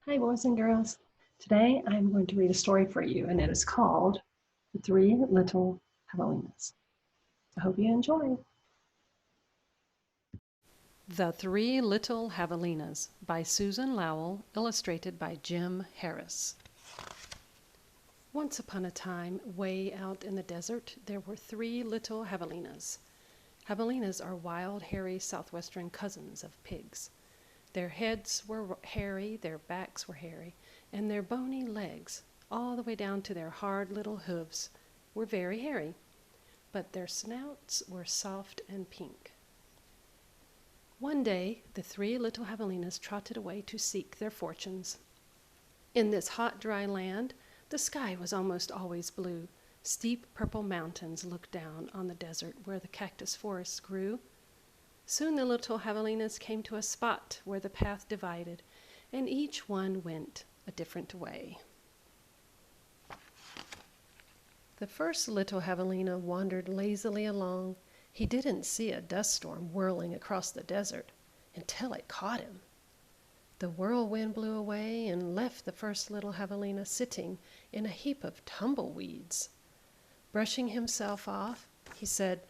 Hi, boys and girls. Today I'm going to read a story for you, and it is called The Three Little Javelinas. I hope you enjoy. The Three Little Javelinas by Susan Lowell, illustrated by Jim Harris. Once upon a time, way out in the desert, there were three little javelinas. Javelinas are wild, hairy southwestern cousins of pigs. Their heads were hairy, their backs were hairy, and their bony legs, all the way down to their hard little hooves, were very hairy. But their snouts were soft and pink. One day the three little javelinas trotted away to seek their fortunes. In this hot, dry land, the sky was almost always blue. Steep purple mountains looked down on the desert where the cactus forests grew. Soon the little javelinas came to a spot where the path divided, and each one went a different way. The first little javelina wandered lazily along. He didn't see a dust storm whirling across the desert until it caught him. The whirlwind blew away and left the first little javelina sitting in a heap of tumbleweeds. Brushing himself off, he said,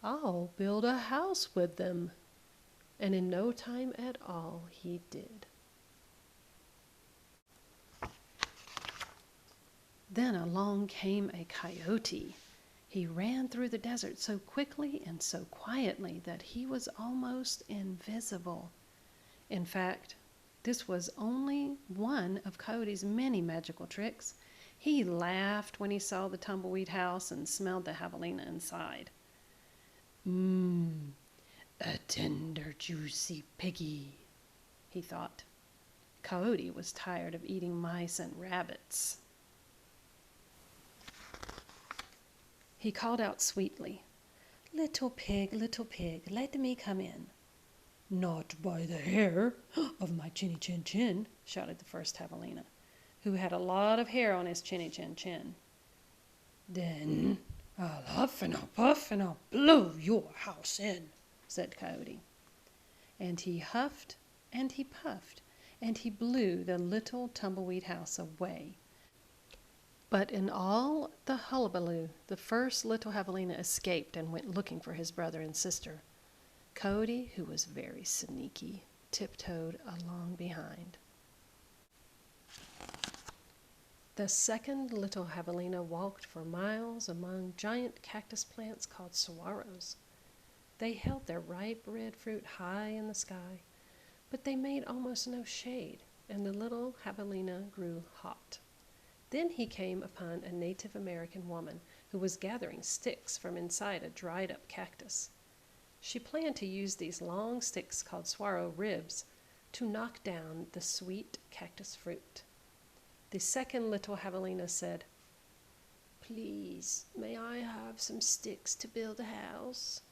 "I'll build a house with them." And in no time at all he did. Then along came a coyote. He ran through the desert so quickly and so quietly that he was almost invisible. In fact, this was only one of Coyote's many magical tricks. He laughed when he saw the tumbleweed house and smelled the javelina inside. Mmm, a tender, juicy piggy, he thought. Coyote was tired of eating mice and rabbits. He called out sweetly, little pig, let me come in." "Not by the hair of my chinny chin chin," shouted the first javelina, who had a lot of hair on his chinny chin chin. "Then I'll huff and I'll puff and I'll blow your house in," said Coyote. And he huffed and he puffed and he blew the little tumbleweed house away. But in all the hullabaloo, the first little javelina escaped and went looking for his brother and sister. Coyote, who was very sneaky, tiptoed along behind. The second little javelina walked for miles among giant cactus plants called saguaros. They held their ripe red fruit high in the sky, but they made almost no shade, and the little javelina grew hot. Then he came upon a Native American woman who was gathering sticks from inside a dried-up cactus. She planned to use these long sticks called saguaro ribs to knock down the sweet cactus fruit. The second little javelina said, "Please, may I have some sticks to build a house?"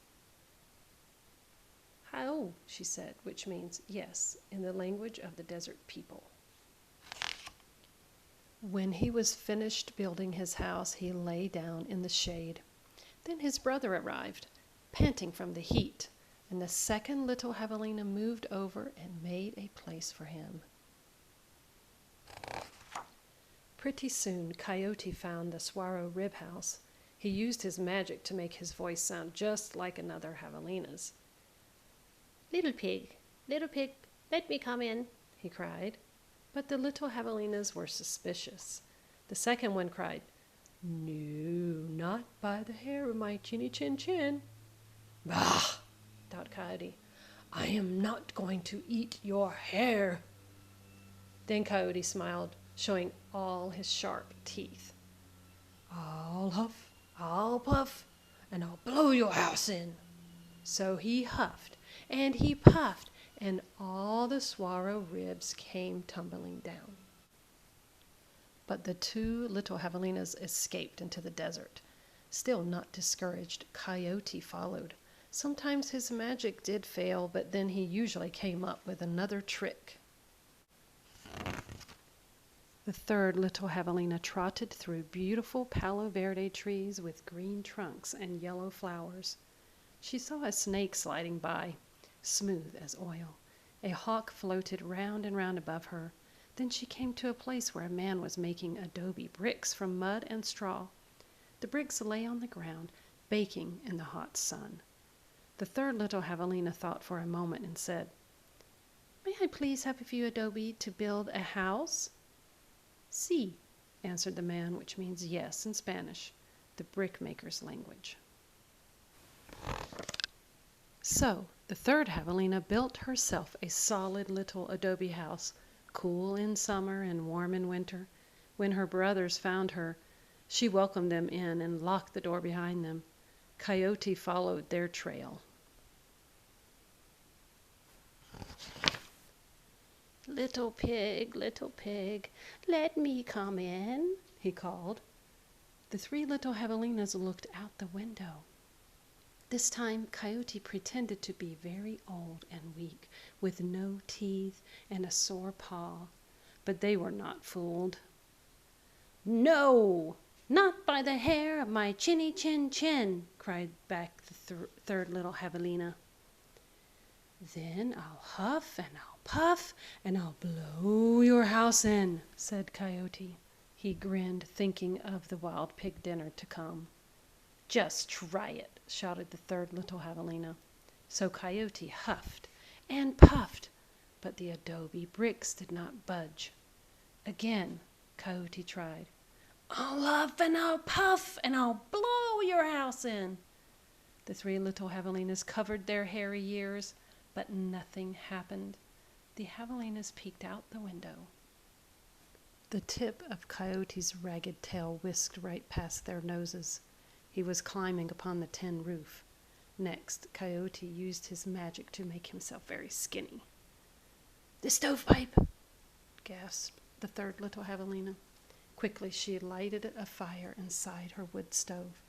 "How," she said, which means yes in the language of the desert people. When he was finished building his house, he lay down in the shade. Then his brother arrived, panting from the heat, and the second little javelina moved over and made a place for him. Pretty soon, Coyote found the saguaro rib house. He used his magic to make his voice sound just like another javelina's. Little pig, let me come in," he cried. But the little javelinas were suspicious. The second one cried, "No, not by the hair of my chinny chin chin." "Bah!" thought Coyote. "I am not going to eat your hair." Then Coyote smiled, showing all his sharp teeth. "I'll huff, I'll puff, and I'll blow your house in." So he huffed and he puffed, and all the saguaro ribs came tumbling down. But the two little javelinas escaped into the desert. Still not discouraged, Coyote followed. Sometimes his magic did fail, but then he usually came up with another trick. The third little javelina trotted through beautiful palo verde trees with green trunks and yellow flowers. She saw a snake sliding by, smooth as oil. A hawk floated round and round above her. Then she came to a place where a man was making adobe bricks from mud and straw. The bricks lay on the ground, baking in the hot sun. The third little Javelina thought for a moment and said, "May I please have a few adobe to build a house?" "Sí," answered the man, which means yes in Spanish, the brickmaker's language. So the third Javelina built herself a solid little adobe house, cool in summer and warm in winter. When her brothers found her, she welcomed them in and locked the door behind them. Coyote followed their trail. "Little pig, let me come in," he called. The three little Javelinas looked out the window. This time Coyote pretended to be very old and weak, with no teeth and a sore paw. But they were not fooled. "No, not by the hair of my chinny chin chin," cried back the third little Javelina. "Then I'll huff and I'll puff and I'll blow your house in," said Coyote. He grinned, thinking of the wild pig dinner to come. "Just try it," shouted the third little Javelina. So Coyote huffed and puffed, but the adobe bricks did not budge. Again Coyote tried. "I'll huff and I'll puff and I'll blow your house in." The three little Javelinas covered their hairy ears, but nothing happened. The Javelinas peeked out the window. The tip of Coyote's ragged tail whisked right past their noses. He was climbing upon the tin roof. Next, Coyote used his magic to make himself very skinny. "The stovepipe!" gasped the third little Javelina. Quickly she lighted a fire inside her wood stove.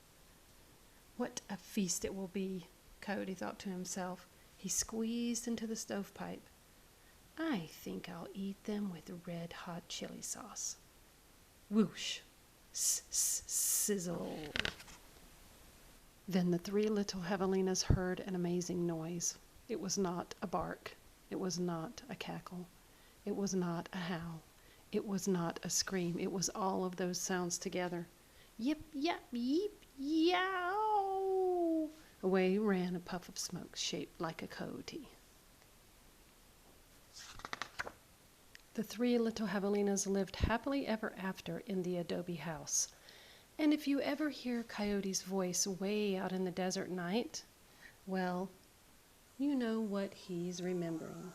"What a feast it will be," Coyote thought to himself. He squeezed into the stovepipe. "I think I'll eat them with red-hot chili sauce." Whoosh! Sizzle! Then the three little Javelinas heard an amazing noise. It was not a bark. It was not a cackle. It was not a howl. It was not a scream. It was all of those sounds together. Yip, yap, yeep, yow! Away ran a puff of smoke shaped like a coyote. The three little Javelinas lived happily ever after in the adobe house. And if you ever hear Coyote's voice way out in the desert night, well, you know what he's remembering.